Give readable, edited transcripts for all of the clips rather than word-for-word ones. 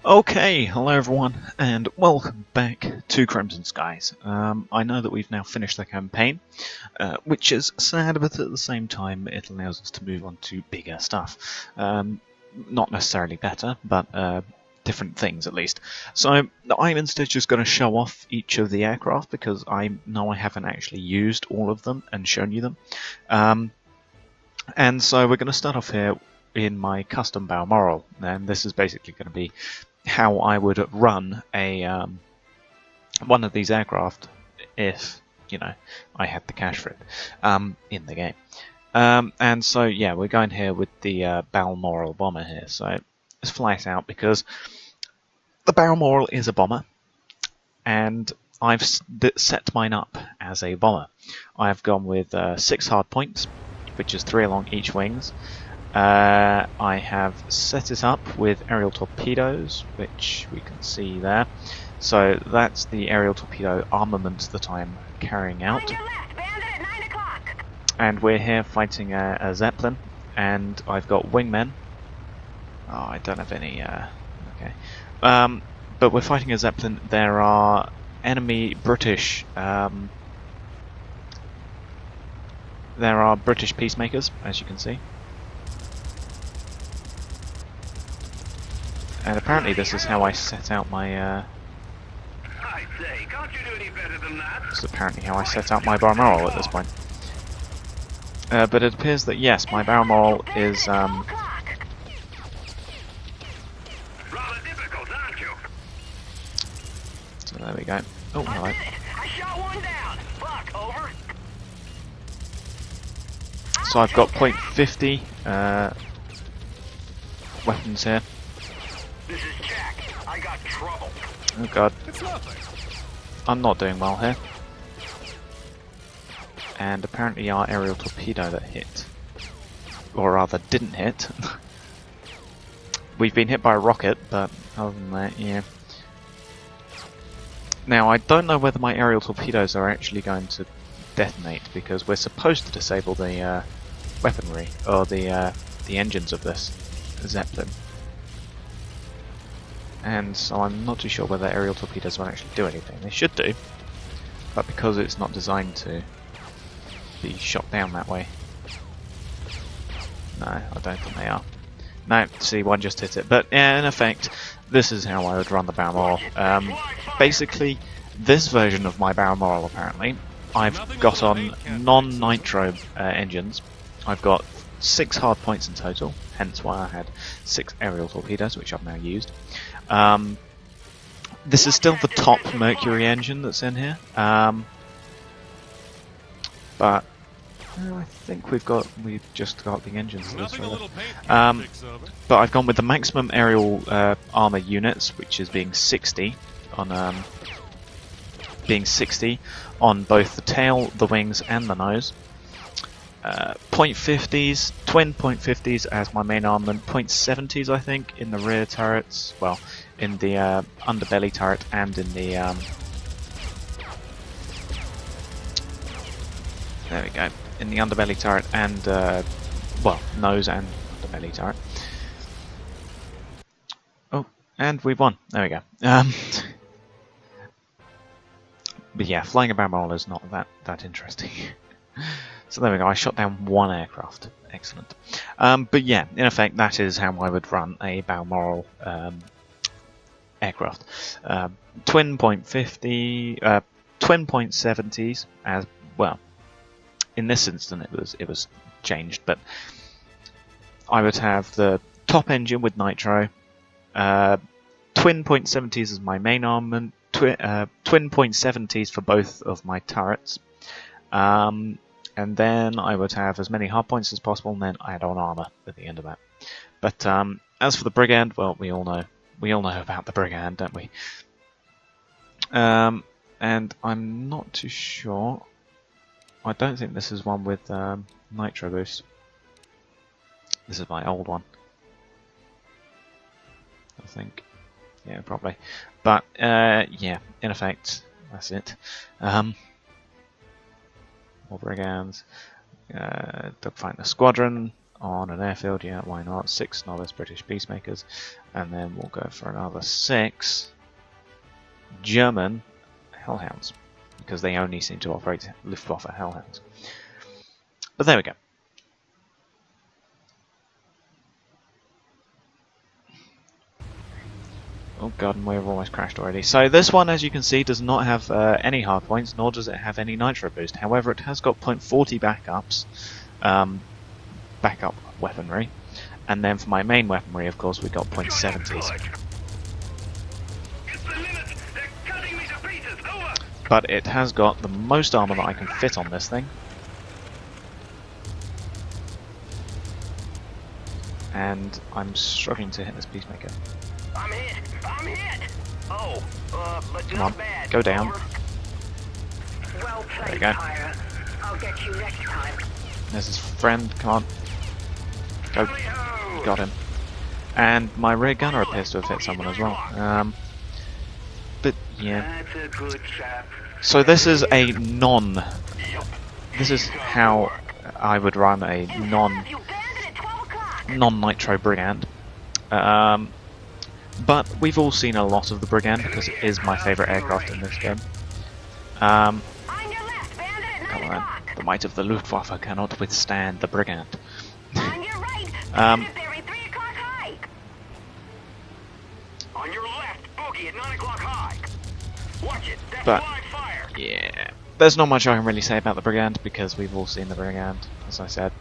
Okay, hello everyone, and welcome back to Crimson Skies. I know that we've now finished the campaign, which is sad, but at the same time it allows us to move on to bigger stuff. Not necessarily better, but different things at least. So I'm instead just going to show off each of the aircraft, because I know I haven't actually used all of them and shown you them. And so we're going to start off here in my custom Balmoral, and this is basically going to be how I would run a one of these aircraft if I had the cash for it in the game. And so yeah, we're going here with the Balmoral bomber here. So let's fly it out, because the Balmoral is a bomber, and I've set mine up as a bomber. I've gone with 6 hard points, which is 3 along each wings. I have set it up with aerial torpedoes, which we can see there. So that's the aerial torpedo armament that I'm carrying out. And we're here fighting a Zeppelin, and I've got wingmen. Oh, I don't have any. Okay, but we're fighting a Zeppelin. There are enemy British. There are British Peacemakers, as you can see. And apparently this is how I set out my, this is apparently how I set out my Balmoral at this point. But it appears that yes, my Balmoral is, so there we go. Oh, hello. So I've got .50 weapons here. This is Jack. I got trouble. Oh god. It's nothing. I'm not doing well here. And apparently our aerial torpedo that hit, or rather didn't hit. We've been hit by a rocket, but other than that, yeah. Now I don't know whether my aerial torpedoes are actually going to detonate, because we're supposed to disable the weaponry, or the engines of this Zeppelin. And so I'm not too sure whether aerial torpedoes will actually do anything. They should do, but because it's not designed to be shot down that way. No, I don't think they are. No, see, one just hit it. But yeah, in effect, this is how I would run the Balmoral. Basically, this version of my Balmoral, apparently, I've got on non-nitro engines. I've got 6 hard points in total, hence why I had 6 aerial torpedoes, which I've now used. This is still the top Mercury engine that's in here, but I think we've just got the engines for this really. But I've gone with the maximum aerial armor units, which is being 60 on both the tail, the wings, and the nose. .50s, twin .50s as my main armament, .70s I think in the rear turrets, well, in the underbelly turret and in the there we go, in the underbelly turret and well, nose and underbelly turret. Oh, and we've won. There we go. But yeah, flying a Balmoral is not that interesting. So there we go, I shot down 1 aircraft. Excellent. But yeah, in effect, that is how I would run a Balmoral aircraft. Twin .50, twin .70s as well. In this instance, it was changed, but I would have the top engine with nitro, twin .70s as my main armament, twin .70s for both of my turrets. And then I would have as many hard points as possible, and then add on armor at the end of that. But as for the Brigand, well, we all know about the Brigand, don't we? And I'm not too sure. I don't think this is one with nitro boost. This is my old one, I think. Yeah, probably. But yeah, in effect, that's it. More Brigands. Dogfight the Squadron. on an airfield. Yeah, why not? 6 novice British Peacemakers, and then we'll go for another 6 German Hellhounds, because they only seem to operate Luftwaffe Hellhounds. But there we go. Oh god, and we've almost crashed already. So this one, as you can see, does not have any hard points, nor does it have any nitro boost. However, it has got .40 backups, backup weaponry, and then for my main weaponry, of course, we got .70s. But it has got the most armor that I can fit on this thing. And I'm struggling to hit this Peacemaker. I'm hit! I'm hit! Oh, but Come not on, bad. go down. Over. Well There played, you go. Pyre. I'll get you next time. There's his friend, come on. Go, Hellhound! got him. And my rear gunner appears to have hit someone as well. But yeah. That's a good chap. So this is a this is how I would run a non-nitro Brigand. But we've all seen a lot of the Brigand because it is my favourite aircraft in this game. Come on, the might of the Luftwaffe cannot withstand the Brigand. On your right, Bandit 3 o'clock high. On your left, bogey at 9 o'clock high. Watch it, that's But- live fire. Yeah, there's not much I can really say about the Brigand because we've all seen the Brigand, as I said.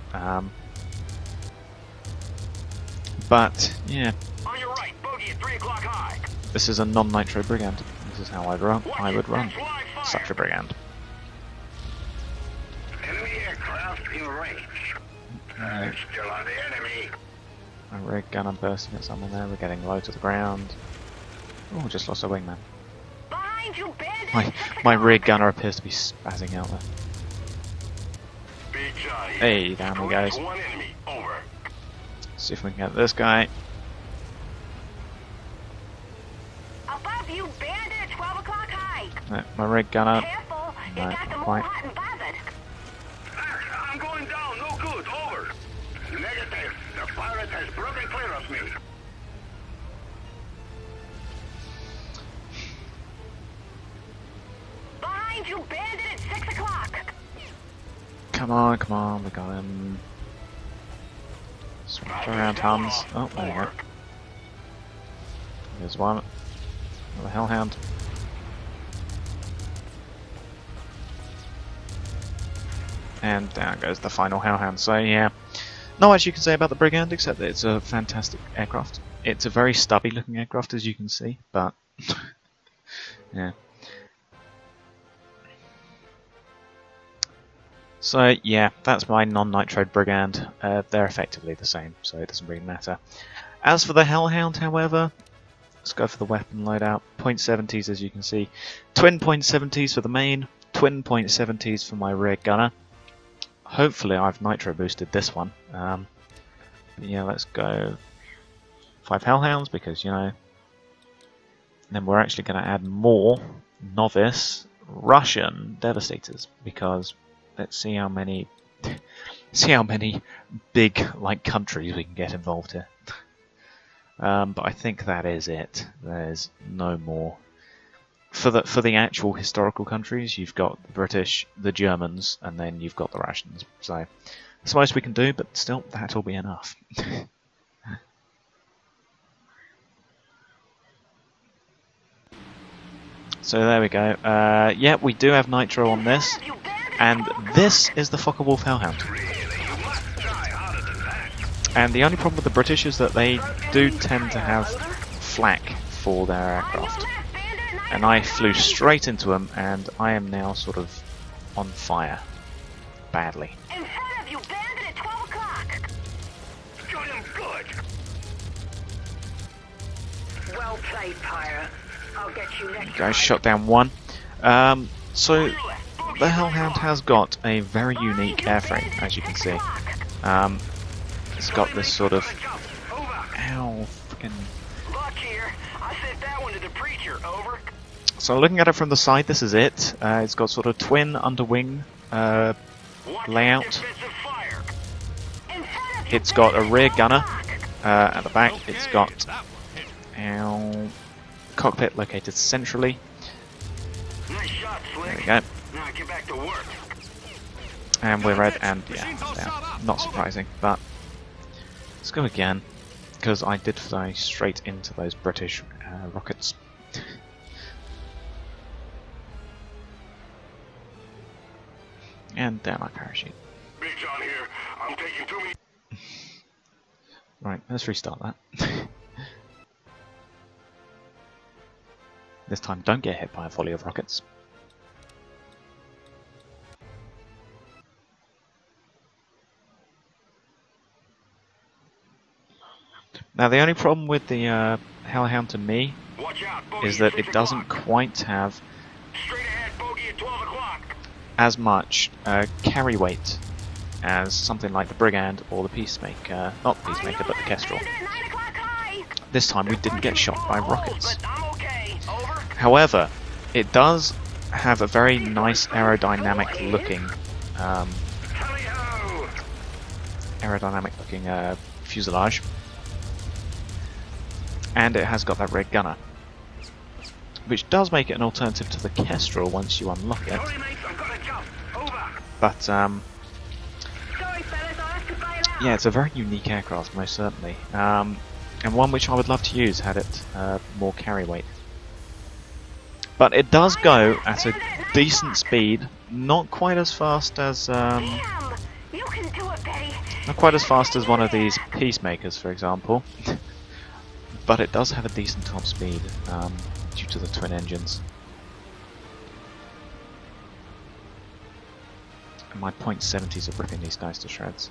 But yeah, On your right, bogey at 3 o'clock high. this is a non-nitro Brigand. This is how I'd run. I would run That's live fire. such a Brigand. Enemy aircraft in range. Still on the enemy. My rig gunner bursting at someone there. We're getting low to the ground. Oh, just lost a wingman. Behind you, Bandit. My rig gunner appears to be spazzing out there. Big Johnny. Hey, down he goes. One enemy. Over. See if we can get this guy. Above you, Bandit at 12 o'clock high. No, my rig gunner. Careful, No, you got not them all quite. hot and bothered. I'm going down, no good, over. Negative, the pirate has broken clear of me. Behind you, Bandit at 6 o'clock. Come on, we got him. Switch around, Hans. Oh, there you go. There's one. Another Hellhound. And down goes the final Hellhound. So yeah, not much you can say about the Brigand except that it's a fantastic aircraft. It's a very stubby looking aircraft, as you can see, but yeah. So yeah, that's my non-nitro Brigand. They're effectively the same, so it doesn't really matter. As for the Hellhound, however, let's go for the weapon loadout. .70s, as you can see. Twin .70s for the main, twin .70s for my rear gunner. Hopefully I've nitro boosted this one. But yeah, let's go 5 Hellhounds, because, you know, then we're actually going to add more novice Russian Devastators, because let's see how many big countries we can get involved here. But I think that is it. There's no more. For the actual historical countries, you've got the British, the Germans, and then you've got the Russians. So that's the most we can do, but still, that'll be enough. So there we go. Yeah, we do have nitro on this, and this is the Focke-Wulf Hellhound. And the only problem with the British is that they do tend to have flak for their aircraft. And I flew straight into them, and I am now sort of on fire. Badly. In front of you, Bandit at 12 o'clock. Got him good. Well played, Pyre. I'll get you next Guys, shot down one. So the Hellhound has got a very unique airframe, as you can see. It's got this sort of... Ow, freaking... Luck here. I sent that one to the preacher, over. So looking at it from the side, this is it. It's got sort of twin underwing layout. It's got a rear gunner at the back. It's got our cockpit located centrally. Nice shot, There we Slick. go. Now get back to work. And we're red, and yeah, down. Not surprising, but let's go again, because I did fly straight into those British rockets. And down our parachute. Big John here. I'm taking too many. Right, let's restart that. This time, don't get hit by a volley of rockets. Now, the only problem with the Hellhound to me Watch out, bogey is at that it 6 doesn't o'clock. quite have Straight ahead, bogey at 12 o'clock. as much carry weight as something like the Brigand or the Peacemaker. Not the Peacemaker, but the Kestrel. This time we didn't get shot by rockets. However, it does have a very nice aerodynamic looking fuselage, and it has got that red gunner, which does make it an alternative to the Kestrel once you unlock it. But yeah, it's a very unique aircraft, most certainly, and one which I would love to use had it more carry weight. But it does go at a decent speed, not quite as fast as not quite as fast as one of these Peacemakers, for example. But it does have a decent top speed due to the twin engines. And my .70s are ripping these guys to shreds.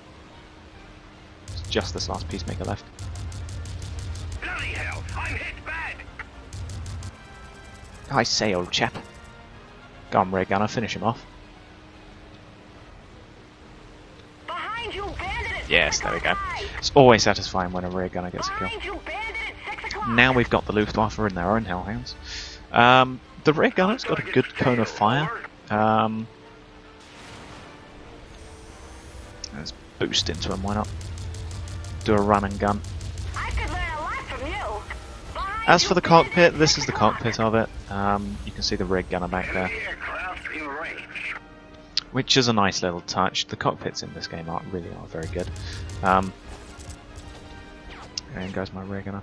It's just this last Peacemaker left. Bloody hell, I'm hit bad. I say, old chap. Go on, rear gunner, finish him off. Behind you, bandit at Yes, 6 there we go. o'clock. It's always satisfying when a rear gunner gets a kill. Behind you, bandit at 6 o'clock. Now we've got the Luftwaffe in their own Hellhounds. The rear gunner's got a good cone of fire. Let's boost into him, why not? Do a run and gun. I could learn a lot from you. Behind As you, for the bandit at cockpit, 6 this is the o'clock. cockpit of it. You can see the rig gunner back there, Aircraft in range. which is a nice little touch. The cockpits in this game are very good. And goes my rear gunner.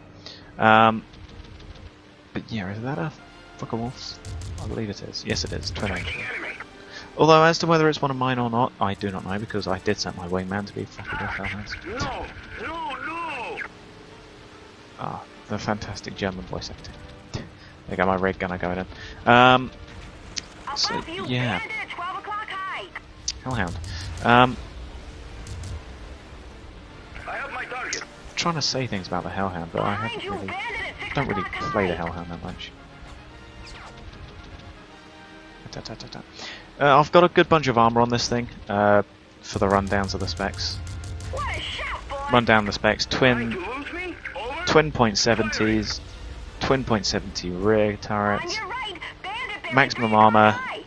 But yeah, is that a fucker wolf? I believe it is. Yes, it is. Twin engine. Enemy. Although as to whether it's one of mine or not, I do not know, because I did set my wingman to be fucking with Hellhounds. No, no, no. Ah, the fantastic German voice acting. There go my rig gunner going in. So Above you, yeah, bandit at 12 o'clock high. Hellhound. I have my target. Trying to say things about the Hellhound, but I Behind haven't you, really, bandit at 6 don't really o'clock play the high. Hellhound that much. I've got a good bunch of armor on this thing for the rundowns of the specs. What a shot, boy. Run down the specs: Trying twin to lose me? Over. twin .70s, twin .70 rear turrets, On your right, bandit there maximum at 9 armor, o'clock high.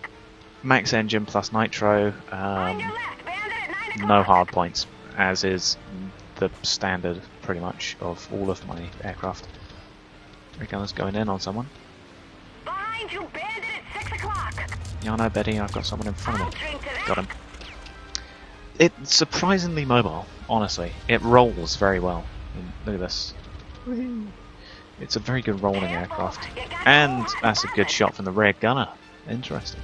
max engine plus nitro, On your left, bandit at 9 o'clock. no hard points, as is the standard pretty much of all of my aircraft. Rig gunner's going in on someone. Behind you, bandit at 6 o'clock. Yeah, I know, Betty, I've got someone in front I'll of me. drink to that. Got him. It's surprisingly mobile, honestly. It rolls very well. Look at this. It's a very good rolling aircraft. And that's a good shot from the rear gunner. Interesting.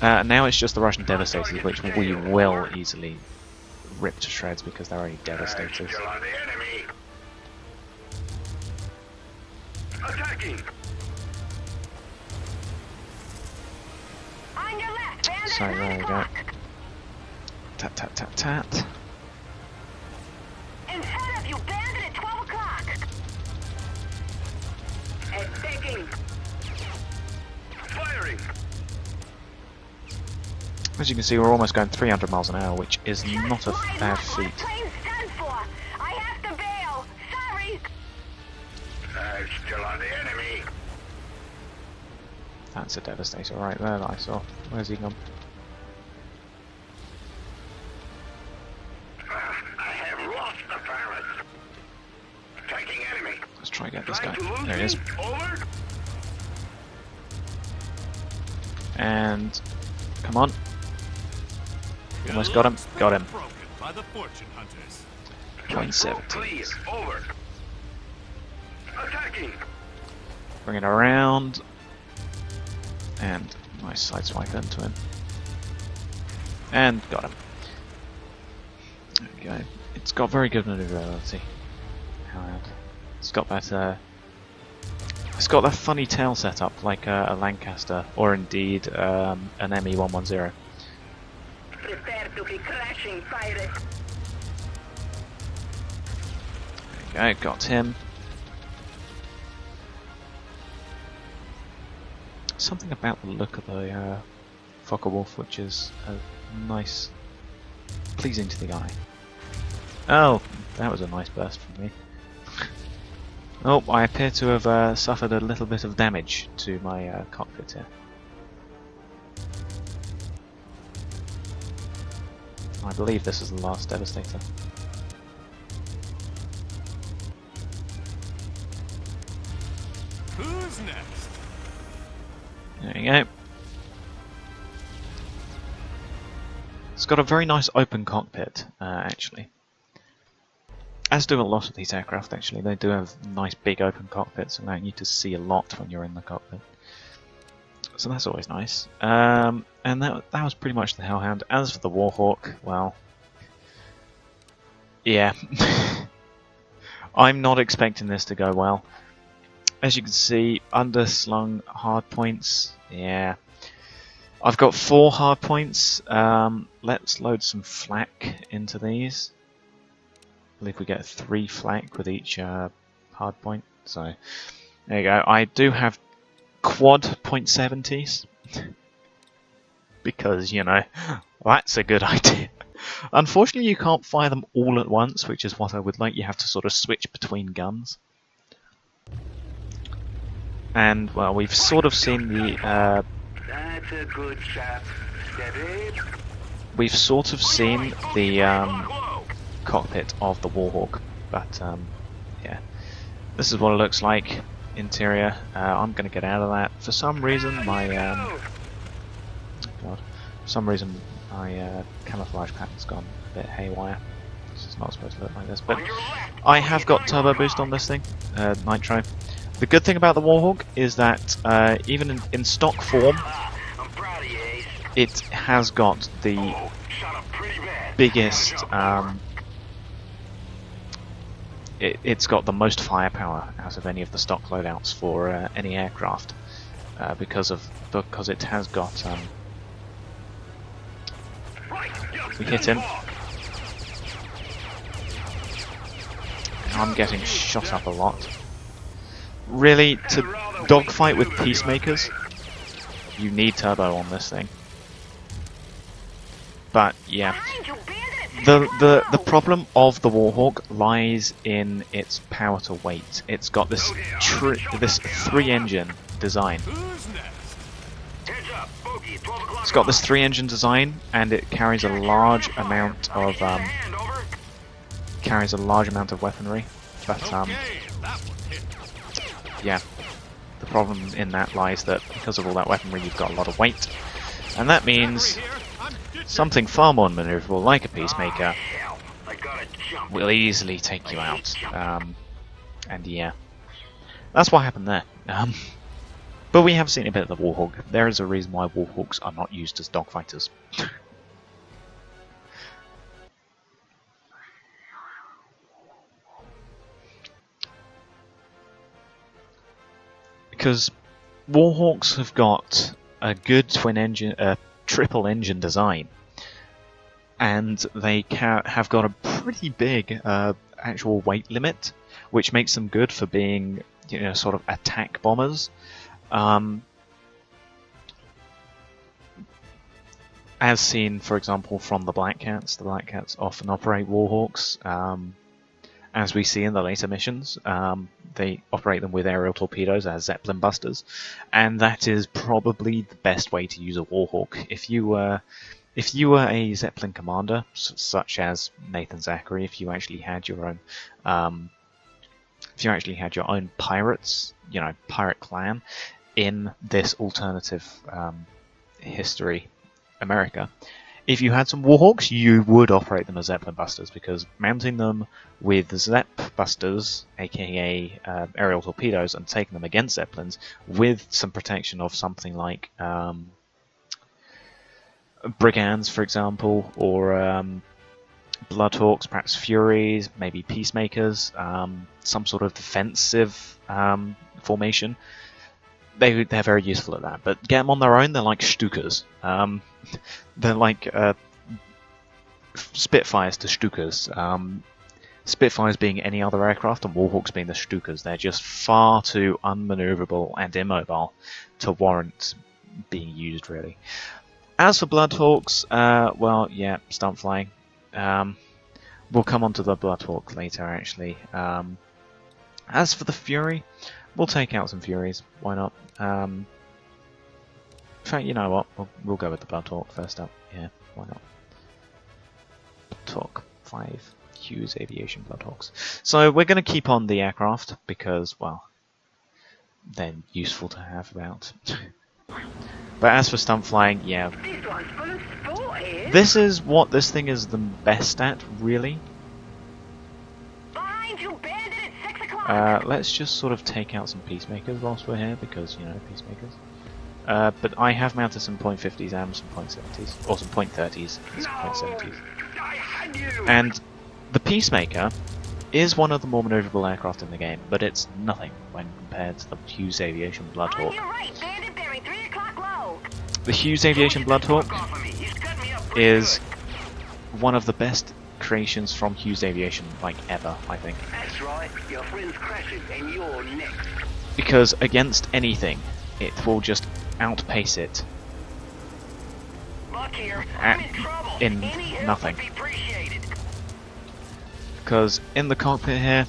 Now it's just the Russian Devastators, which we will easily rip to shreds because they're only Devastators. Still on the enemy. Attacking. On your left, bandit So at 9 there we go. o'clock. Tat tat tat tat. In front of you, bandit at 12 o'clock. Attacking. Firing. As you can see, we're almost going 300 miles an hour, which is Just not a line bad up what feat. plane's done for. I have to bail. Sorry. Still on the enemy. That's a Devastator right there that I saw. Where's he gone? I have There he is. Over. And come on. Almost got him. Got him. By the fortune hunters. Point Clear. 17. Over. Attacking. Bring it around. And nice sideswipe into him. And got him. There we go. It's got very good maneuverability. Hellhound. It's got that funny tail setup like a Lancaster, or indeed an ME-110. Prepare to be crashing, pirate. There we go, got him. Something about the look of the Focke-Wulf which is nice, pleasing to the eye. Oh, that was a nice burst from me. Oh, I appear to have suffered a little bit of damage to my cockpit here. I believe this is the last Devastator. Who's next? There you go. It's got a very nice open cockpit, actually. As do a lot of these aircraft, actually. They do have nice big open cockpits, allowing you to see a lot when you're in the cockpit. So that's always nice. And that was pretty much the Hellhound. As for the Warhawk, well, yeah. I'm not expecting this to go well. As you can see, underslung hard points. Yeah. I've got 4 hard points. Let's load some flak into these. I believe we get 3 flak with each hard point. So there you go. I do have quad .70s because, you know, that's a good idea. Unfortunately, you can't fire them all at once, which is what I would like. You have to sort of switch between guns. And well, we've sort of seen the. That's a good shot. Steady. We've sort of seen the cockpit of the Warhawk, but yeah, this is what it looks like. Interior. I'm going to get out of that. For some reason, my camouflage pattern's gone a bit haywire. This is not supposed to look like this, but I have got turbo boost on this thing, nitro. The good thing about the Warhawk is that even in stock form, it has got the biggest. It's got the most firepower out of any of the stock loadouts for any aircraft because it has got. We hit him. I'm getting shot up a lot. Really, to dogfight with Peacemakers, you need turbo on this thing. But yeah, the problem of the Warhawk lies in its power to weight. It's got this 3-engine design. It's got this 3-engine design, and it carries a large amount of weaponry. But yeah, the problem in that lies that because of all that weaponry, you've got a lot of weight, and that means something far more maneuverable, like a Peacemaker, will easily take you out. And yeah, that's what happened there. But we have seen a bit of the Warhawk. There is a reason why Warhawks are not used as dogfighters. Because Warhawks have got a good triple engine design, and they have got a pretty big actual weight limit, which makes them good for being, you know, sort of attack bombers. As seen, for example, from the Black Cats often operate Warhawks. As we see in the later missions, they operate them with aerial torpedoes as Zeppelin busters, and that is probably the best way to use a Warhawk. If you were a Zeppelin commander, such as Nathan Zachary, if you actually had your own if you actually had your own pirates, you know, pirate clan in this alternative history America, if you had some Warhawks, you would operate them as Zeppelin busters, because mounting them with Zepp busters, aka aerial torpedoes, and taking them against Zeppelins with some protection of something like Brigands, for example, or Bloodhawks, perhaps Furies, maybe Peacemakers, some sort of defensive formation. They're very useful at that, but get them on their own, they're like Stukas. They're like Spitfires to Stukas. Spitfires being any other aircraft, and Warhawks being the Stukas. They're just far too unmaneuverable and immobile to warrant being used, really. As for Bloodhawks, well, yeah, stunt flying. We'll come on to the Bloodhawk later, actually. As for the Fury, we'll take out some Furies. Why not? In fact, you know what? We'll go with the Bloodhawk first up. Yeah, why not? Bloodhawk 5 Hughes Aviation Bloodhawks. So we're going to keep on the aircraft because, well, they're useful to have about. But as for stunt flying, yeah. This one's full of sport here. This is what this thing is the best at, really. Behind you, bandit, at 6 o'clock. Let's just sort of take out some Peacemakers whilst we're here, because, you know, Peacemakers. But I have mounted some .50s and some .70s, or some .30s and some .70s. I had you! And the Peacemaker is one of the more maneuverable aircraft in the game, but it's nothing when compared to the Hughes Aviation On Bloodhawk. your right, bandit, bearing 3 o'clock low. The Hughes Aviation Bloodhawk is one of the best creations from Hughes Aviation, like, ever, I think. That's right, your friend's crashing and you're next. Because against anything, it will just outpace it Buck here. I'm in trouble. in Any help nothing. would be appreciated. Because in the cockpit here,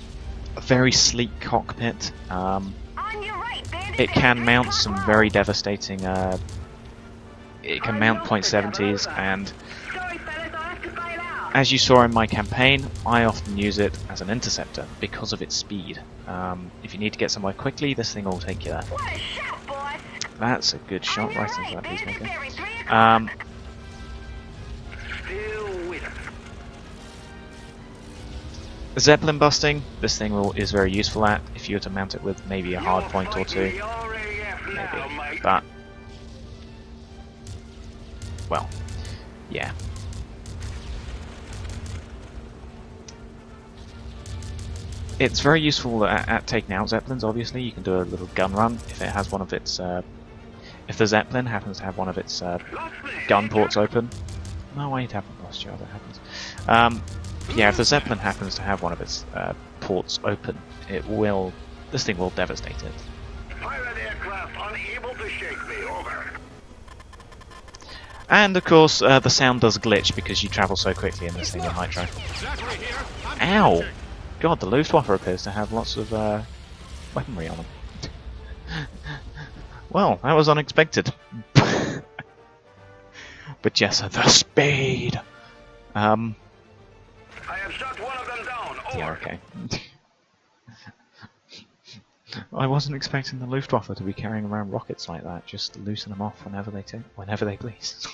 a very sleek cockpit, On your right, bandit, it bearing can 3 mount o'clock some low. very devastating, it can mount .70s, and Sorry, fellas, I'll have to bail out. as you saw in my campaign, I often use it as an interceptor because of its speed. If you need to get somewhere quickly, this thing will take you there. What a shot, boss. That's a good shot On your right into right, that bandit, Peacemaker. bearing 3 o'clock. Still with us. Zeppelin busting, this thing is very useful at, if you were to mount it with maybe a hard point or two. You're already after now, Maybe. mate. But, well, yeah. It's very useful at taking out Zeppelins, obviously. You can do a little gun run if it has one of its... if the Zeppelin happens to have one of its gun ports open. No, I haven't lost you, that happens. Yeah, if the Zeppelin happens to have one of its ports open, this thing will devastate it. Pirate aircraft unable to shake me, over. And of course, the sound does glitch because you travel so quickly in this thing with Nitro. Zachary here. I'm Ow! captured. God, the Luftwaffe appears to have lots of weaponry on them. Well, that was unexpected. But yes, the speed! I have shot one of them down, over. Yeah, okay. I wasn't expecting the Luftwaffe to be carrying around rockets like that, just to loosen them off whenever they please.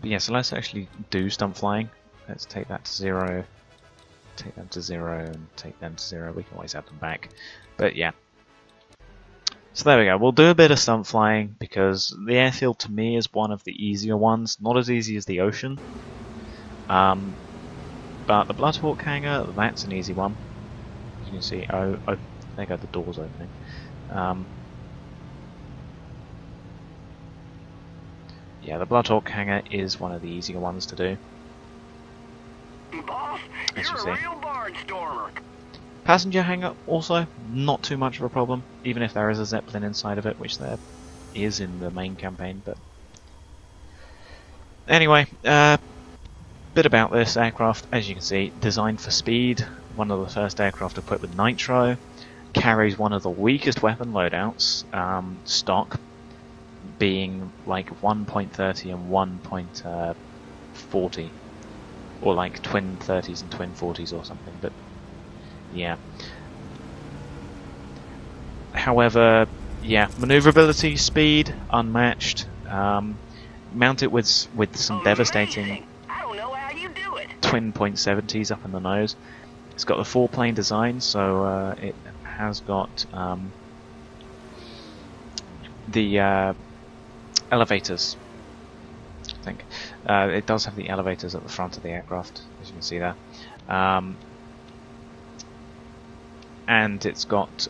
But yeah, so let's actually do stunt flying. Let's take that to 0, take them to 0, and take them to 0. We can always add them back. But yeah. So there we go. We'll do a bit of stunt flying because the airfield to me is one of the easier ones. Not as easy as the ocean. But the Bloodhawk hangar, that's an easy one. You can see, oh there go the doors opening. Yeah, the Bloodhawk hangar is one of the easier ones to do. Boss, As you you're see. a real barnstormer. Passenger hangar also not too much of a problem, even if there is a Zeppelin inside of it, which there is in the main campaign. But anyway, bit about this aircraft. As you can see, designed for speed, one of the first aircraft equipped with nitro, carries one of the weakest weapon loadouts, stock, being like 1.30 and 1.40 or like twin 30s and twin 40s or something. But yeah. However, yeah, maneuverability, speed, unmatched. Mount it with some devastating Amazing. I don't know how you do it. twin .70s up in the nose. It's got the 4-plane design, so it has got the elevators. I think it does have the elevators at the front of the aircraft, as you can see there, and it's got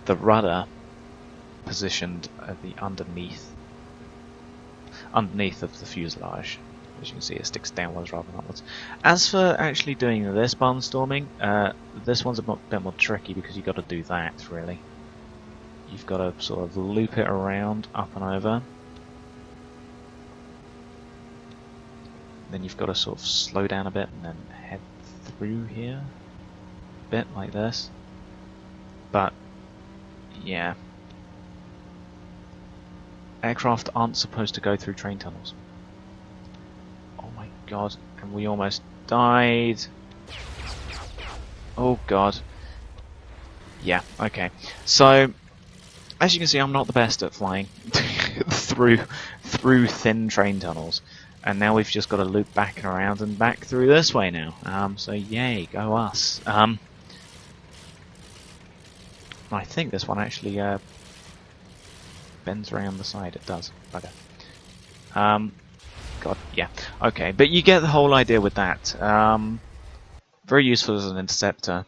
the rudder positioned at the underneath of the fuselage. As you can see, it sticks downwards rather than upwards. As for actually doing this barnstorming, this one's a bit more tricky because you've got to do that, really. You've got to sort of loop it around, up and over. Then you've got to sort of slow down a bit and then head through here. A bit like this. But, yeah. Aircraft aren't supposed to go through train tunnels. Oh my god, and we almost died. Oh god. Yeah, okay. So, as you can see, I'm not the best at flying through thin train tunnels. And now we've just got to loop back and around and back through this way now. So yay, go us. I think this one actually bends around the side. It does. Bugger. God, yeah. Okay, but you get the whole idea with that. Very useful as an interceptor.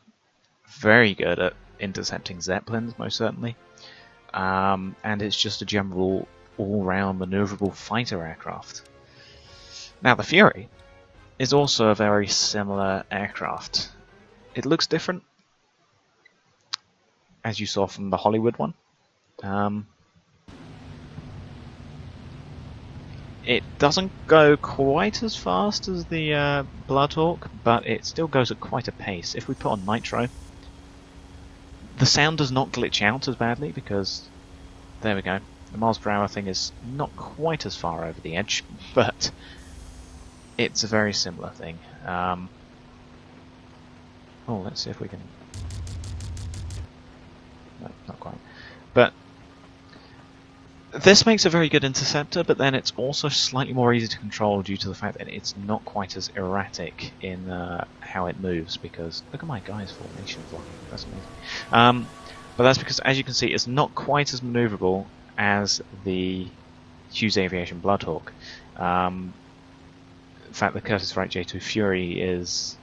Very good at intercepting Zeppelins, most certainly. And it's just a general all-round maneuverable fighter aircraft. Now the Fury is also a very similar aircraft. It looks different, as you saw from the Hollywood one. It doesn't go quite as fast as the Bloodhawk, but it still goes at quite a pace. If we put on nitro, the sound does not glitch out as badly because, there we go, the miles per hour thing is not quite as far over the edge, but it's a very similar thing. Oh, let's see if we can... No, not quite. But this makes a very good interceptor, but then it's also slightly more easy to control due to the fact that it's not quite as erratic in how it moves, because look at my guy's formation flying, that's amazing. But that's because, as you can see, it's not quite as maneuverable as the Hughes Aviation Bloodhawk. In fact, the Curtiss Wright J2 Fury is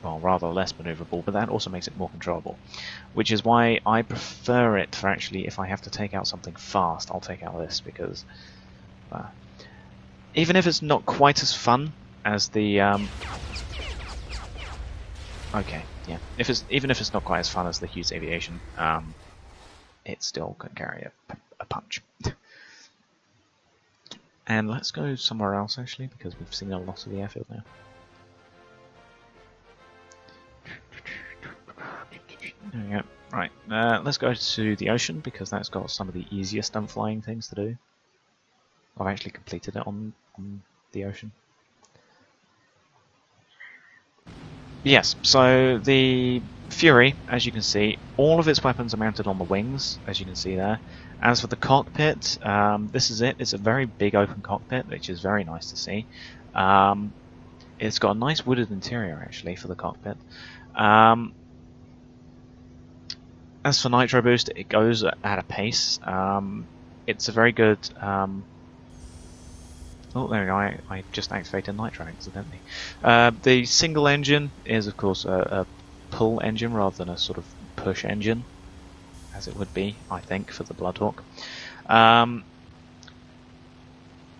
well, rather less maneuverable, but that also makes it more controllable, which is why I prefer it for actually, if I have to take out something fast, I'll take out this, because even if it's not quite as fun as the okay, yeah, even if it's not quite as fun as the Hughes Aviation, it still can carry a punch. And let's go somewhere else actually, because we've seen a lot of the airfield now. There we go. Right, let's go to the ocean, because that's got some of the easier stunt flying things to do. I've actually completed it on the ocean. Yes, so the Fury, as you can see, all of its weapons are mounted on the wings, as you can see there. As for the cockpit, this is it. It's a very big open cockpit, which is very nice to see. It's got a nice wooded interior, actually, for the cockpit. As for Nitro Boost, it goes at a pace. It's a very good... Oh, there we go, I just activated Nitro accidentally. The single engine is, of course, a pull engine rather than a sort of push engine, as it would be, I think, for the Bloodhawk.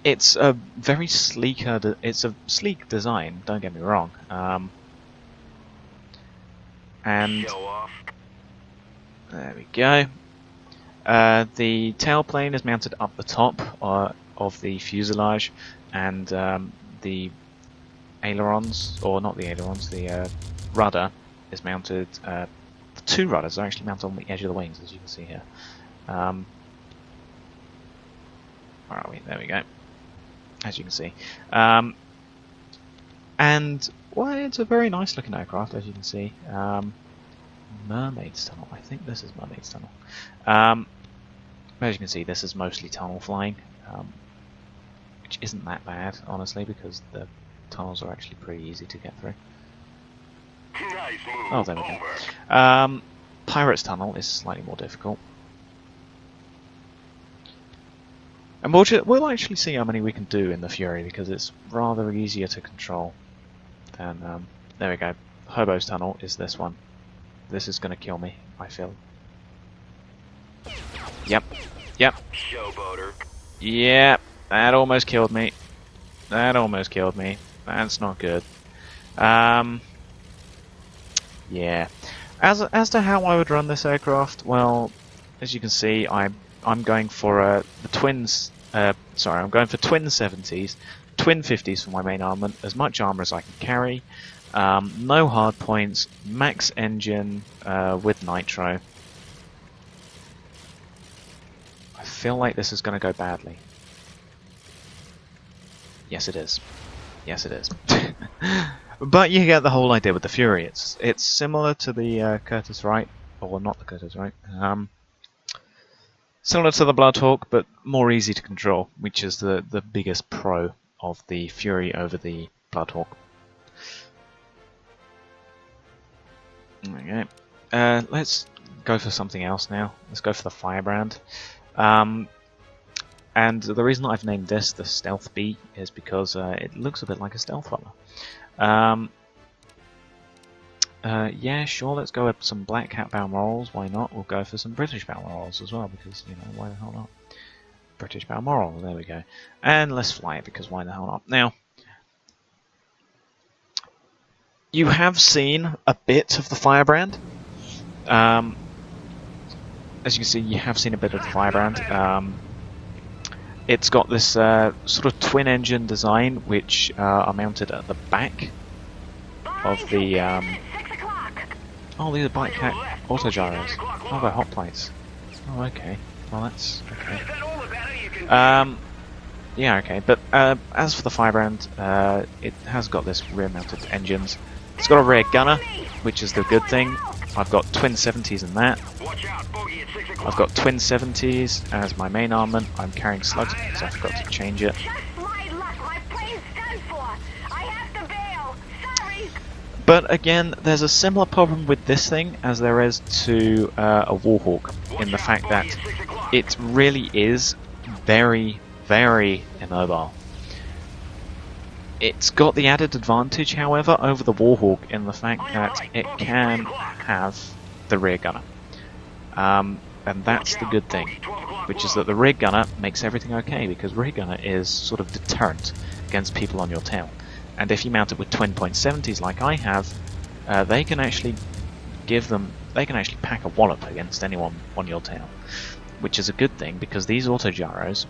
It's a very sleeker... It's a sleek design, don't get me wrong. And... there we go. The tailplane is mounted up the top of the fuselage, and the ailerons, or not the ailerons, the rudder is mounted. The two rudders are actually mounted on the edge of the wings, as you can see here. Where are we? There we go. as you can see. And well, it's a very nice looking aircraft, as you can see. Mermaid's Tunnel. I think this is Mermaid's Tunnel. As you can see, this is mostly tunnel flying, which isn't that bad, honestly, because the tunnels are actually pretty easy to get through. Nice move. Oh, there we Over. go. Pirate's Tunnel is slightly more difficult. And we'll actually see how many we can do in the Fury, because it's rather easier to control than... there we go. Hobo's Tunnel is this one. This is going to kill me, I feel. Yep. Yep. Showboater. Yep. That almost killed me. That almost killed me. That's not good. Yeah. As to how I would run this aircraft, well, as you can see, I'm going for the twins. Sorry, I'm going for twin 70s, twin 50s for my main armament, as much armor as I can carry. No hard points, max engine with nitro. I feel like this is going to go badly. Yes, it is. Yes, it is. But you get the whole idea with the Fury. It's similar to the Curtiss Wright, or not the Curtiss Wright. Similar to the Bloodhawk, but more easy to control, which is the biggest pro of the Fury over the Bloodhawk. Okay, let's go for something else now. Let's go for the Firebrand. And the reason I've named this the Stealth B is because it looks a bit like a stealth bomber. Yeah, sure, let's go with some Black Cat Balmorals, why not? We'll go for some British Balmorals as well, because, you know, why the hell not? British Balmoral, there we go. And let's fly it, because why the hell not? Now, you have seen a bit of the Firebrand. As you can see, you have seen a bit of the Firebrand. It's got this sort of twin-engine design, which are mounted at the back of the... oh, these are Black Cat autogyros. Oh, they're hot plates. Oh, okay. Well, that's okay. Yeah, okay. But as for the Firebrand, it has got this rear-mounted engines. It's got a rear gunner, which is the good thing. I've got twin 70s in that. I've got twin 70s as my main armament. I'm carrying slugs because I forgot to change it. But again, there's a similar problem with this thing as there is to a Warhawk, in the fact that it really is very, very immobile. It's got the added advantage, however, over the Warhawk in the fact that it can have the rear gunner. And that's the good thing, which is that the rear gunner makes everything okay, because rear gunner is sort of deterrent against people on your tail. And if you mount it with twin .70s like I have, they can actually pack a wallop against anyone on your tail, which is a good thing, because these autogyros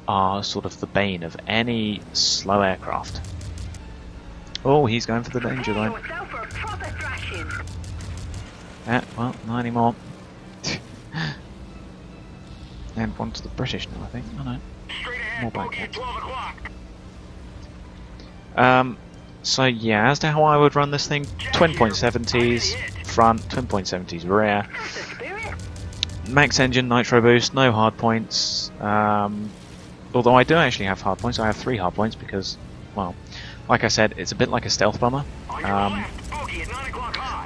are sort of the bane of any slow aircraft. Oh, he's going for the danger zone. Well, not anymore. And one to the British now, I think. Oh no, more Black Cats. So yeah, as to how I would run this thing, twin .70s front, twin .70s rear, max engine, nitro boost, no hard points. Although I do actually have hard points. I have 3 hard points because, well, like I said, it's a bit like a stealth bomber.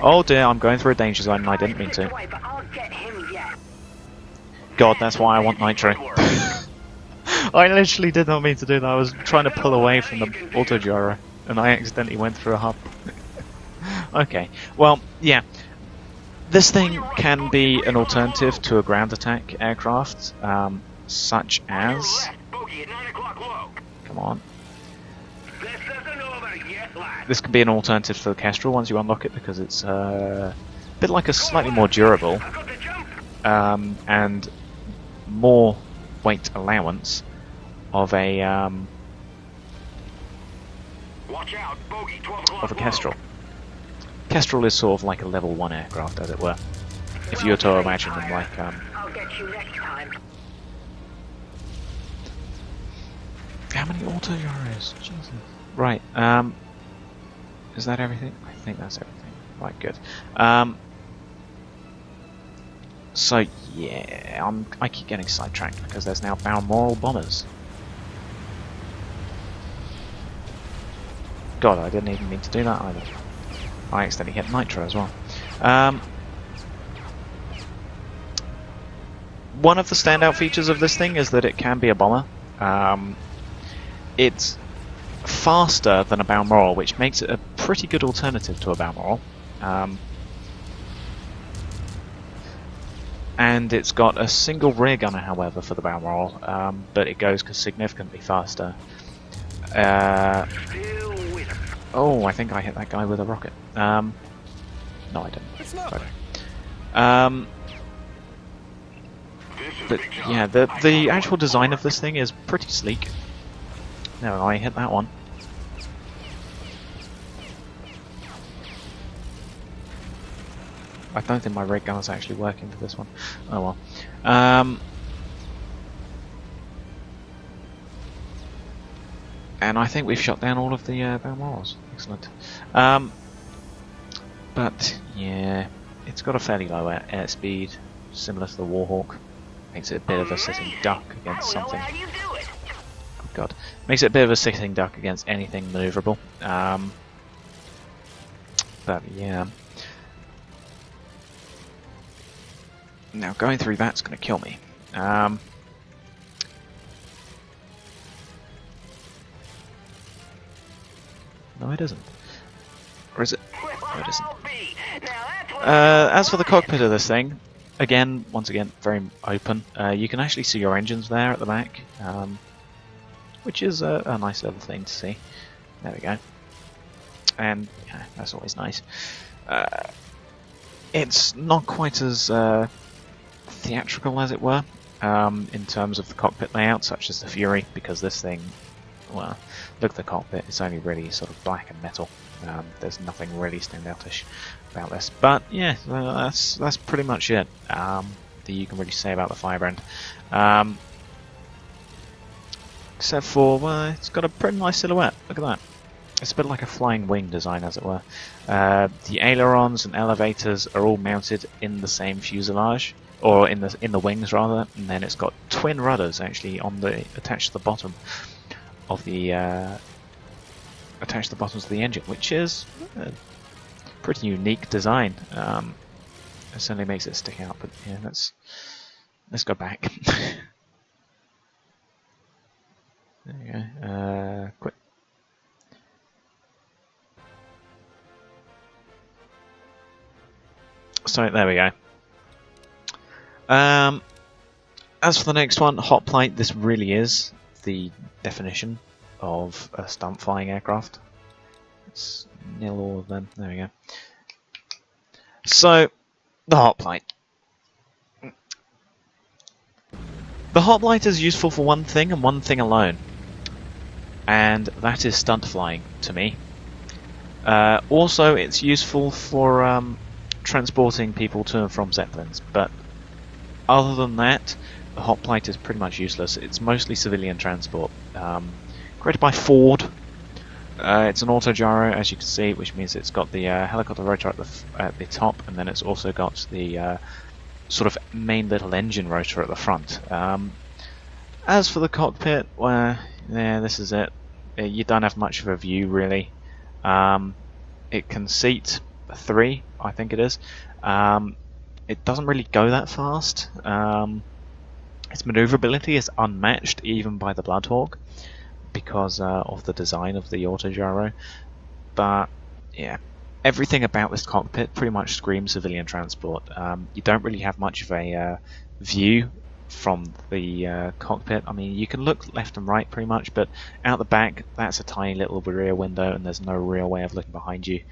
Oh dear, I'm going through a danger zone and I didn't mean to. God, that's why I want nitro. I literally did not mean to do that. I was trying to pull away from the autogyro and I accidentally went through a hub. Okay, well, yeah. This thing can be an alternative to a ground attack aircraft, such as... Come on. This can be an alternative for the Kestrel once you unlock it, because it's a bit like a slightly more durable and more weight allowance of a Kestrel. Kestrel is sort of like a level 1 aircraft, as it were, if you were to imagine them like I'll get you next time. How many autogyros? Jesus. Right, is that everything? I think that's everything. Right, good. So, yeah, I keep getting sidetracked because there's now Balmoral bombers. God, I didn't even mean to do that either. I accidentally hit Nitro as well. One of the standout features of this thing is that it can be a bomber. It's faster than a Balmoral, which makes it a pretty good alternative to a Balmoral. And it's got a single rear gunner, however, for the Balmoral, but it goes significantly faster. Oh, I think I hit that guy with a rocket. No, I didn't. It's not. Okay. But yeah, the actual design of this thing is pretty sleek. No, I hit that one. I don't think my ray gun's actually working for this one. Oh well. And I think we've shot down all of the Balmorals. Excellent. But yeah, it's got a fairly low airspeed, similar to the Warhawk. Makes it a bit of a sitting duck against something. Oh god. Makes it a bit of a sitting duck against anything maneuverable. But yeah. Now going through that's going to kill me. No, it isn't. Or is it? No, it isn't. As for the cockpit of this thing, again, once again, very open. You can actually see your engines there at the back, which is a nice little thing to see. There we go. And yeah, that's always nice. It's not quite as theatrical, as it were, in terms of the cockpit layout, such as the Fury, because this thing, well, look at the cockpit, it's only really sort of black and metal. There's nothing really standoutish about this. But yeah, that's pretty much it that you can really say about the Firebrand. Except for, well, it's got a pretty nice silhouette. Look at that. It's a bit like a flying wing design, as it were. The ailerons and elevators are all mounted in the same fuselage, or in the wings rather, and then it's got twin rudders actually attached to the bottom of the bottoms of the engine, which is a pretty unique design. It certainly makes it stick out. But yeah, let's go back. There you go. Quit. So there we go. As for the next one, hot plate, this really is the definition of a stunt flying aircraft. Let's nil all of them. There we go. So, the hot plate. The hot plate is useful for one thing and one thing alone, and that is stunt flying to me. Also, it's useful for transporting people to and from Zeppelins, but other than that, the hot plate is pretty much useless. It's mostly civilian transport. Created by Ford. It's an autogyro, as you can see, which means it's got the helicopter rotor at the top, and then it's also got the sort of main little engine rotor at the front. As for the cockpit, well, yeah, this is it. You don't have much of a view, really. It can seat 3, I think it is. It doesn't really go that fast. Its maneuverability is unmatched even by the Bloodhawk because of the design of the autogyro. But yeah, everything about this cockpit pretty much screams civilian transport. You don't really have much of a view from the cockpit. I mean, you can look left and right pretty much, but out the back, that's a tiny little rear window, and there's no real way of looking behind you.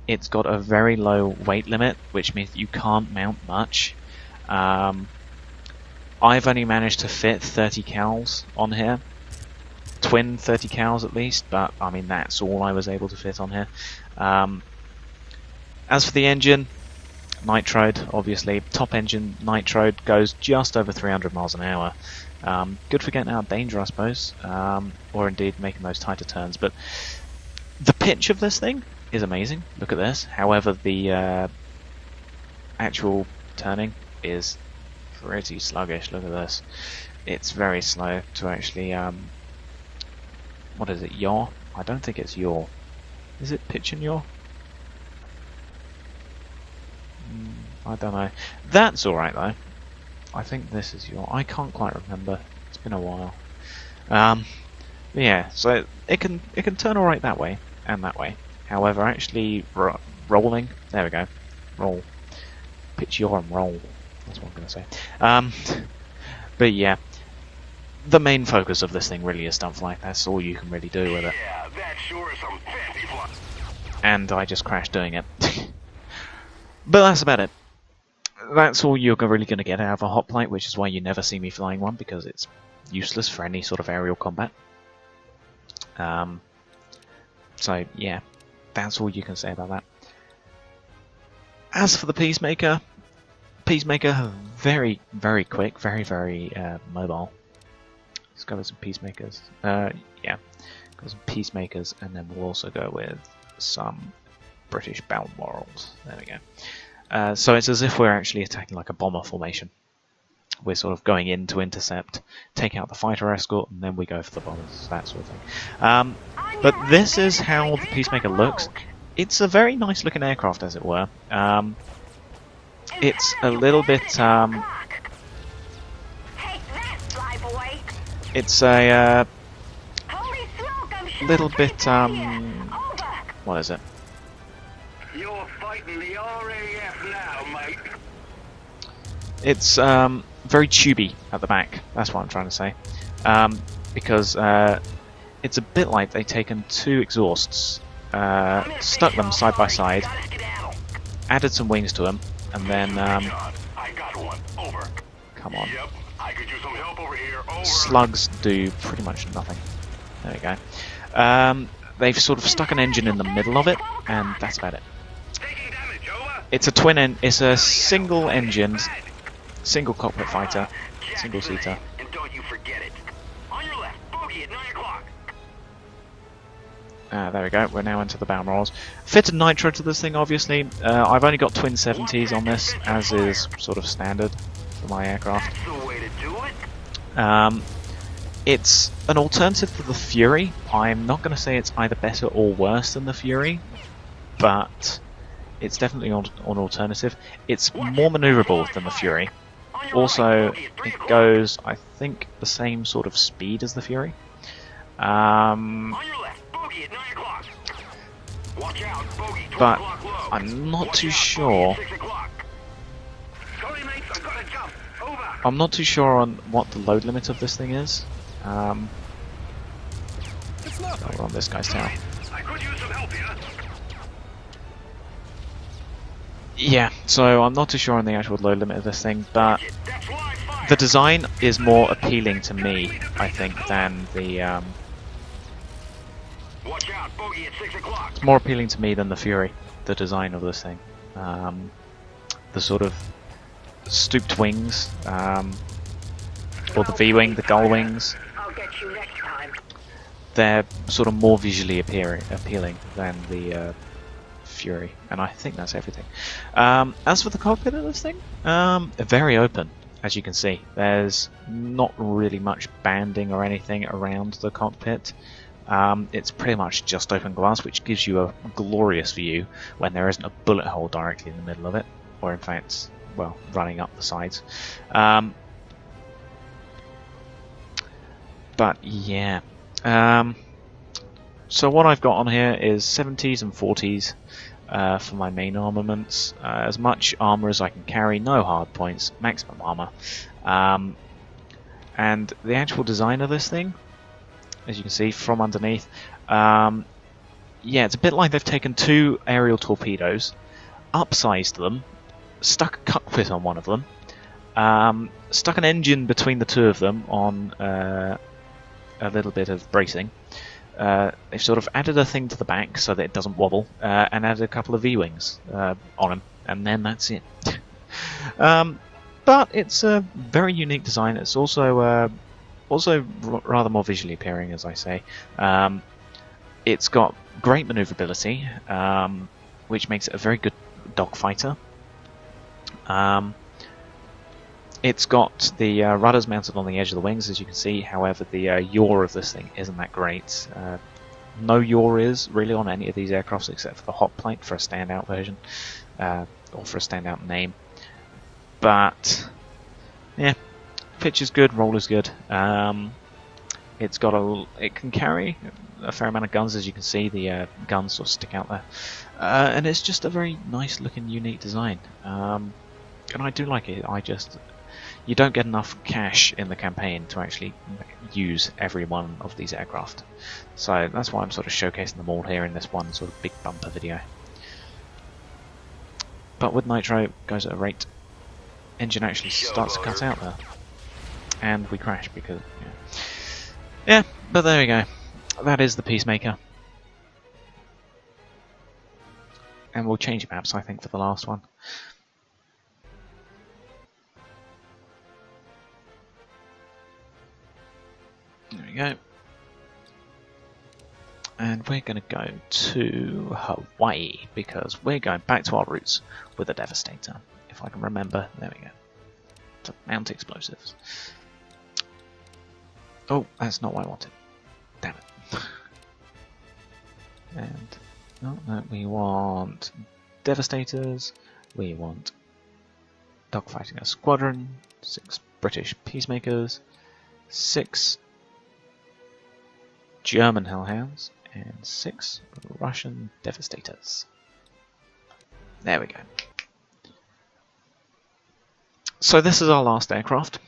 It's got a very low weight limit, which means you can't mount much. I've only managed to fit 30 cals on here. Twin 30 cals at least, but I mean that's all I was able to fit on here. As for the engine, nitroed, obviously. Top engine nitroed, goes just over 300 miles an hour. Good for getting out of danger, I suppose, or indeed making those tighter turns. But the pitch of this thing is amazing. Look at this. However, the actual turning is pretty sluggish. Look at this. It's very slow to actually, what is it, yaw? I don't think it's yaw. Is it pitch and yaw? I don't know. That's alright though. I think this is yaw. I can't quite remember. It's been a while. Yeah, so it can turn alright that way and that way. However, actually rolling, there we go. Roll. Pitch yaw and roll. That's what I'm going to say. But yeah, the main focus of this thing really is stunt flight. That's all you can really do with it. Yeah, that sure is some fancy fly. And I just crashed doing it. But that's about it. That's all you're really going to get out of a hoplite, which is why you never see me flying one, because it's useless for any sort of aerial combat. So yeah, that's all you can say about that. As for the Peacemaker, very, very quick, very mobile. Let's go with some Peacemakers. Yeah, go with some Peacemakers, and then we'll also go with some British Balmorals. There we go. So it's as if we're actually attacking like a bomber formation. We're sort of going in to intercept, take out the fighter escort, and then we go for the bombers, that sort of thing. But this is how the Peacemaker looks. It's a very nice looking aircraft, as it were. It's a little bit, it's a little bit, what is it? You're fighting the RAF now, mate. It's very tubey at the back. That's what I'm trying to say. Because it's a bit like they've taken two exhausts, stuck them side by side, added some wings to them, and then I got one. Over. come on. Yep, I could use some help over here. Over. Slugs do pretty much nothing. There we go. They've sort of stuck an engine in the middle of it, and that's about it. Taking damage, over. It's a it's a single-engined, single cockpit fighter, single-seater. And don't you forget it. On your left, bogey at 9 o'clock. There we go, we're now into the Balmorals. Fitted nitro to this thing, obviously. I've only got twin 70s on this, as is sort of standard for my aircraft. That's the way to do it. It's an alternative to the Fury. I'm not going to say it's either better or worse than the Fury, but it's definitely an alternative. It's more manoeuvrable than the Fury. Also, it goes, I think, the same sort of speed as the Fury. On your left, bogey at 9 o'clock. Watch out, bogey 12 But o'clock low. I'm not Watch too out, sure. bogey at 6 o'clock. Sorry, mates, I've got to jump. Over. I'm not too sure on what the load limit of this thing is. It's not We're on this guy's tail. I could use some help here. Yeah, so I'm not too sure on the actual load limit of this thing, but That's live fire. the design is more appealing to me, I think, than the Watch out, bogey at 6 o'clock. it's more appealing to me than the Fury. The design of this thing, the sort of stooped wings, or the V-wing, the gull wings. I'll get you next time. They're sort of more visually appealing than the Fury, and I think that's everything. As for the cockpit of this thing, very open, as you can see. There's not really much banding or anything around the cockpit. It's pretty much just open glass, which gives you a glorious view when there isn't a bullet hole directly in the middle of it, or in fact, well, running up the sides. But yeah. So what I've got on here is 70s and 40s for my main armaments. As much armor as I can carry, no hard points, maximum armor. And the actual design of this thing, as you can see from underneath, yeah, it's a bit like they've taken two aerial torpedoes, upsized them, stuck a cockpit on one of them, stuck an engine between the two of them on a little bit of bracing. They've sort of added a thing to the back so that it doesn't wobble, and added a couple of V-wings on them, and then that's it. But it's a very unique design. It's also also rather more visually appealing, as I say. It's got great maneuverability, which makes it a very good dogfighter. It's got the rudders mounted on the edge of the wings, as you can see. However, the yaw of this thing isn't that great. No yaw is really on any of these aircrafts except for the hot plate for a standout version, or for a standout name. But yeah, pitch is good, roll is good. It can carry a fair amount of guns, as you can see. The guns sort of stick out there, and it's just a very nice looking, unique design. And I do like it. You don't get enough cash in the campaign to actually use every one of these aircraft. So that's why I'm sort of showcasing them all here in this one sort of big bumper video. But with Nitro, it goes at a rate. Engine actually starts to cut out there. And we crash because... Yeah, but there we go. That is the Peacemaker. And we'll change maps, I think, for the last one. There we go. And we're going to go to Hawaii because we're going back to our roots with a Devastator. If I can remember. There we go. To mount explosives. Oh, that's not what I wanted. Damn it. And no, we want Devastators. We want dogfighting a squadron. 6 British Peacemakers. 6 German Hellhounds and 6 Russian Devastators. There we go. So this is our last aircraft.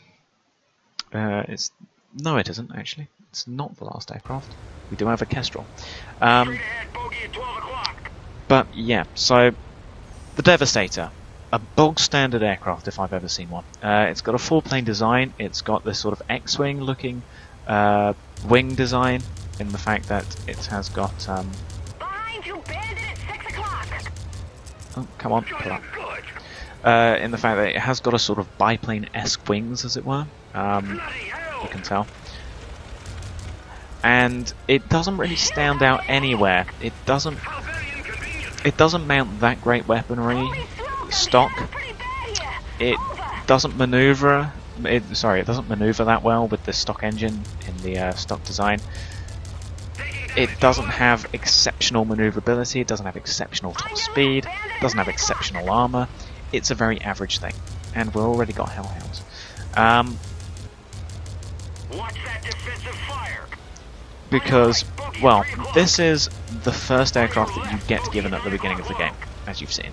No, it isn't actually. It's not the last aircraft. We do have a Kestrel. But yeah, so the Devastator, a bog standard aircraft if I've ever seen one. It's got a 4-plane design. It's got this sort of X-wing looking wing design. In the fact that it has got Behind you, bandit at 6 o'clock. oh, come on, pull up. In the fact that it has got a sort of biplane-esque wings, as it were. You can tell. And it doesn't really stand out anywhere. It doesn't mount that great weaponry stock. It doesn't maneuver. It doesn't maneuver that well with the stock engine in the stock design. It doesn't have exceptional maneuverability, it doesn't have exceptional top speed, it doesn't have exceptional armor. It's a very average thing, and we've already got Hellhounds. Because, well, this is the first aircraft that you get given at the beginning of the game, as you've seen.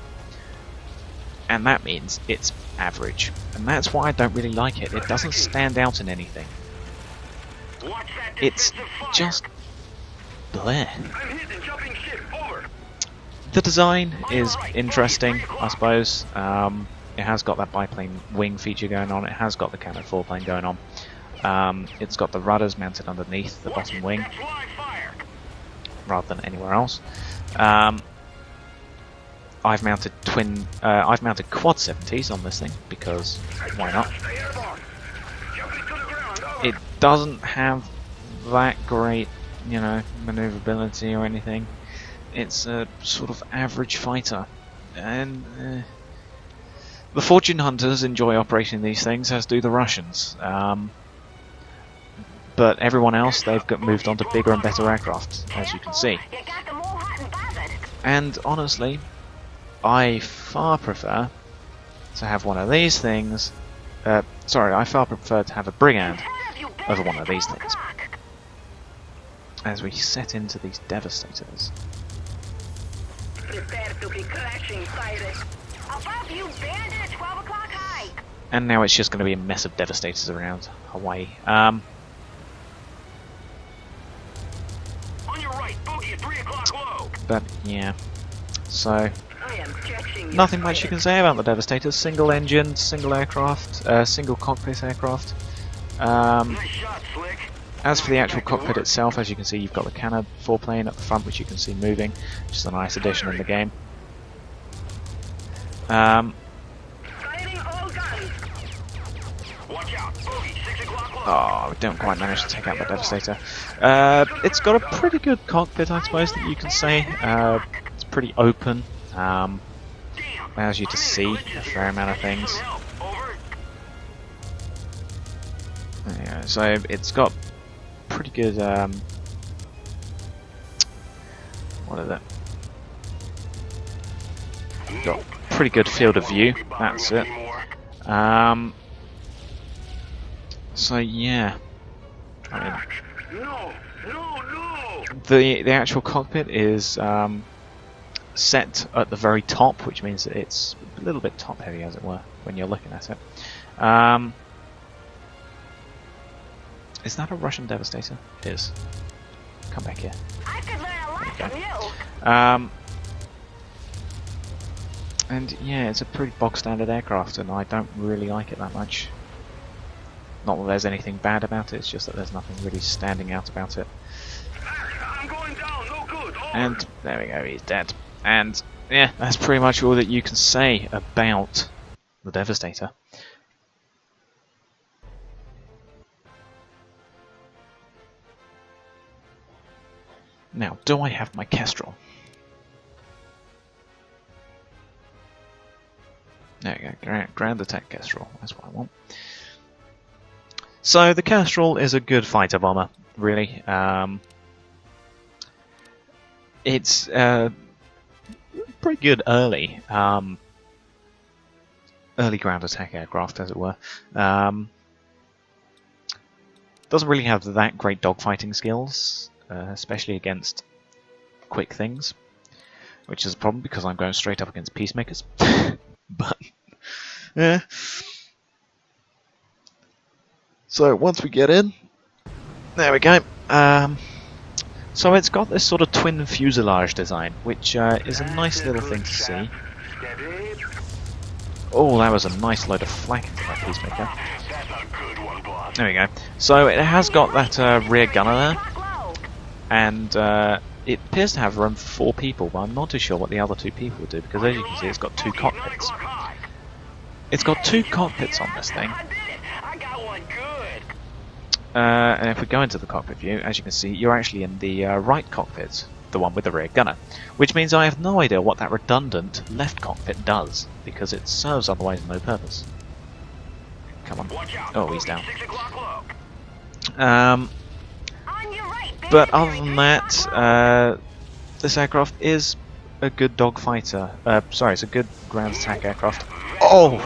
And that means it's average. And that's why I don't really like it. It doesn't stand out in anything. It's just... bleh. The design is interesting, I suppose. It has got that biplane wing feature going on. It has got the cannon 4-plane going on. It's got the rudders mounted underneath the bottom wing, rather than anywhere else. I've mounted quad 70s on this thing because why not? It doesn't have that great, you know, maneuverability or anything. It's a sort of average fighter, and the fortune hunters enjoy operating these things, as do the Russians. But everyone else, they've moved on to bigger and better aircraft, as you can see. And honestly, I far prefer to have one of these things. I far prefer to have a Brigand over one of these things. As we set into these Devastators. And now it's just going to be a mess of Devastators around Hawaii. But yeah, so nothing much you can say about the Devastators. Single engine, single aircraft, single cockpit aircraft. As for the actual cockpit itself, as you can see, you've got the cannon 4-plane at the front, which you can see moving, which is a nice addition in the game. Oh, we don't quite manage to take out the Devastator. It's got a pretty good cockpit, I suppose, that you can say. It's pretty open. Allows you to see a fair amount of things. Yeah, so it's got pretty good. What is it? Got pretty good field of view. That's it. So yeah, I mean, the actual cockpit is set at the very top, which means that it's a little bit top heavy, as it were, when you're looking at it. Is that a Russian Devastator? It is. Come back here. I could learn a lot from you. And yeah, it's a pretty bog standard aircraft, and I don't really like it that much. Not that there's anything bad about it, it's just that there's nothing really standing out about it. I'm going down, no good. Over. And there we go, he's dead. And yeah, that's pretty much all that you can say about the Devastator. Now, do I have my Kestrel? There we go, Grand Attack Kestrel, that's what I want. So the Kestrel is a good fighter bomber, really. It's pretty good early ground attack aircraft, as it were. Doesn't really have that great dogfighting skills, especially against quick things, which is a problem because I'm going straight up against Peacemakers. But yeah. So once we get in, there we go. So it's got this sort of twin fuselage design, which is a nice little thing to see. Oh, that was a nice load of flak into that Peacemaker. There we go. So it has got that rear gunner there, and it appears to have room for 4 people, but I'm not too sure what the other 2 people will do, because as you can see, it's got 2 cockpits. It's got 2 cockpits on this thing. And if we go into the cockpit view, as you can see, you're actually in the right cockpit, the one with the rear gunner. Which means I have no idea what that redundant left cockpit does, because it serves otherwise no purpose. Come on. Oh, he's down. But other than that, this aircraft is a good dogfighter. Sorry, it's a good ground attack aircraft. Oh!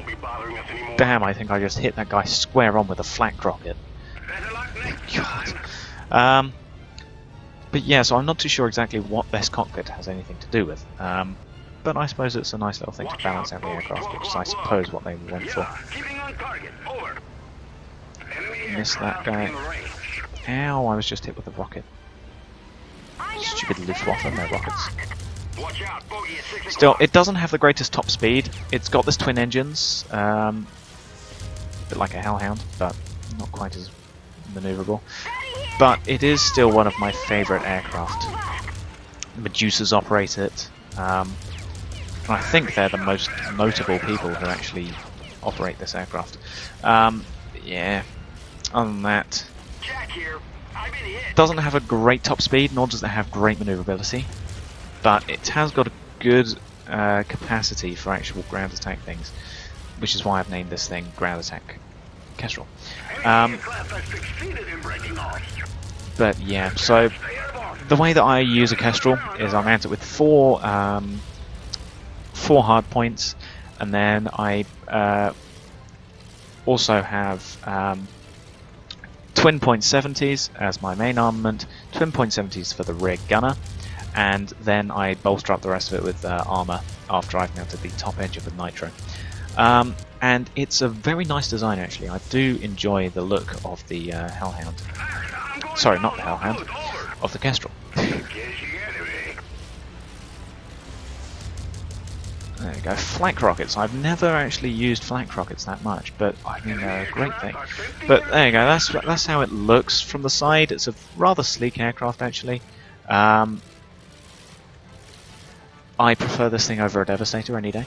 Damn, I think I just hit that guy square on with a flak rocket. God. But yeah, so I'm not too sure exactly what this cockpit has anything to do with. But I suppose it's a nice little thing to balance out the aircraft, which is I suppose what they went for. Missed that guy. Ow, I was just hit with a rocket. Stupid Luftwaffe and their rockets. Still, it doesn't have the greatest top speed. It's got this twin engines, a bit like a Hellhound, but not quite as maneuverable. But it is still one of my favourite aircraft. Medusas operate it, and I think they're the most notable people who actually operate this aircraft. Yeah, other than that, it doesn't have a great top speed, nor does it have great maneuverability, but it has got a good capacity for actual ground attack things, which is why I've named this thing Ground Attack Kestrel. But yeah, so the way that I use a Kestrel is I mount it with 4 hard points, and then I also have twin .70s as my main armament, twin .70s for the rear gunner, and then I bolster up the rest of it with armour after I've mounted the top edge of the nitro. And it's a very nice design actually. I do enjoy the look of the Hellhound. Sorry, not the Hellhound, of the Kestrel. There we go, flak rockets. I've never actually used flak rockets that much, but I mean they're a great thing. But there you go, that's how it looks from the side. It's a rather sleek aircraft actually. I prefer this thing over a Devastator any day.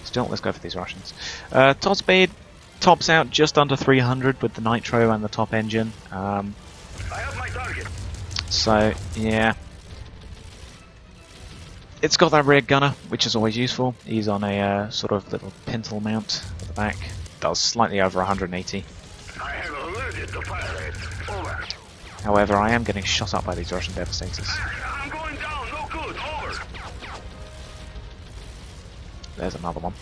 Still, let's go for these Russians. Top speed, Tops out just under 300 with the nitro and the top engine. I have my target. So yeah, it's got that rear gunner, which is always useful. He's on a sort of little pintle mount at the back. Does slightly over 180. I have alerted the fire rate. Over. However, I am getting shot up by these Russian Devastators. I'm going down. No good. Over. There's another one.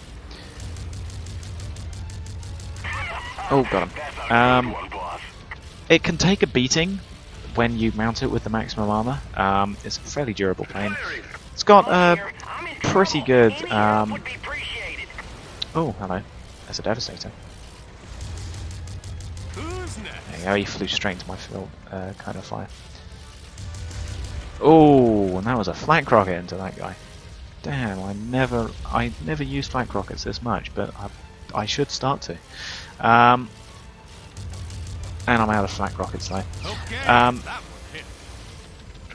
Oh, got him. It can take a beating when you mount it with the maximum armor. It's a fairly durable plane. It's got pretty good. Oh, hello. There's a Devastator. Who's next? There you go, he flew straight into my field kind of fire. Oh, and that was a flak rocket into that guy. Damn, I never used flak rockets this much, but I should start to. And I'm out of flak rockets though. Okay, that one hit.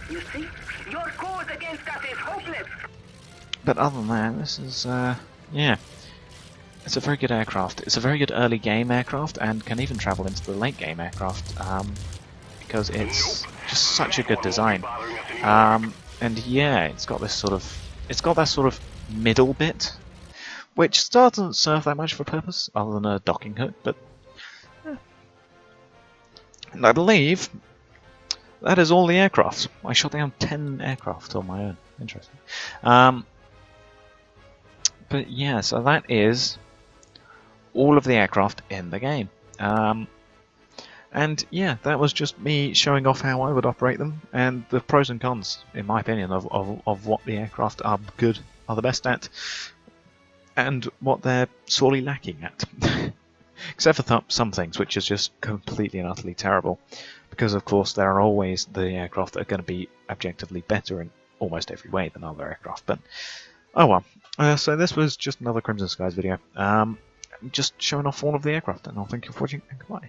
You see? Your cause against us is hopeless. But other than that, this is yeah. It's a very good aircraft. It's a very good early game aircraft, and can even travel into the late game aircraft because it's just such a good design. And yeah, it's got that sort of middle bit, which doesn't serve that much of a purpose other than a docking hook. But and I believe that is all the aircraft. I shot down 10 aircraft on my own. Interesting. But yeah, so that is all of the aircraft in the game. And yeah, that was just me showing off how I would operate them and the pros and cons, in my opinion, of what the aircraft are the best at, and what they're sorely lacking at. Except for some things, which is just completely and utterly terrible. Because of course there are always the aircraft that are going to be objectively better in almost every way than other aircraft. But oh well. So this was just another Crimson Skies video. Just showing off all of the aircraft, and I'll thank you for watching, and goodbye.